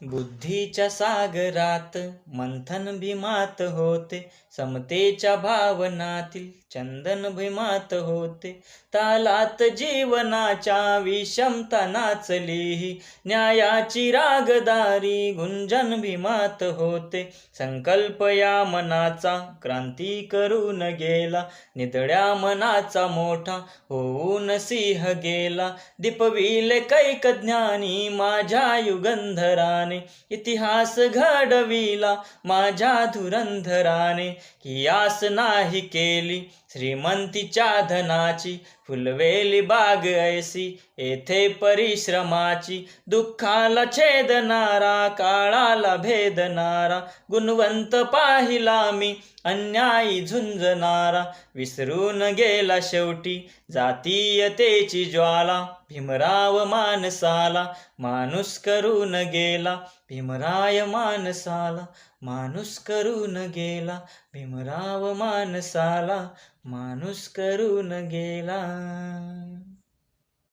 बुद्धीच्या सागरात मंथन भीमात होते, समतेच्या भावनातील चंदन भीमात होते. तालात जीवनाच्या विषमता नाचली, न्यायाची रागदारी गुंजन भीमात होते. संकल्प या मनाचा क्रांती करून गेला, नितळ्या मनाचा मोठा होऊन सिंह गेला. दीपविले कैक ज्ञानी माझ्या युगंधराने, इतिहास घडविला माझ्या धुरंधराने. की आस नाही केली श्रीमंतीच्या धनाची, फुलवेली बाग ऐसी येथे परिश्रमाची. दुःखाला छेदणारा काळाला भेदणारा, गुणवंत पाहिला मी अन्यायी झुंजणारा. विसरून गेला शेवटी जातीयतेची ज्वाला, भीमराव माणसाला माणूस करून गेला. भीमराय माणसाला माणूस करून गेला, भीमराव माणसाला माणूस करून गेला.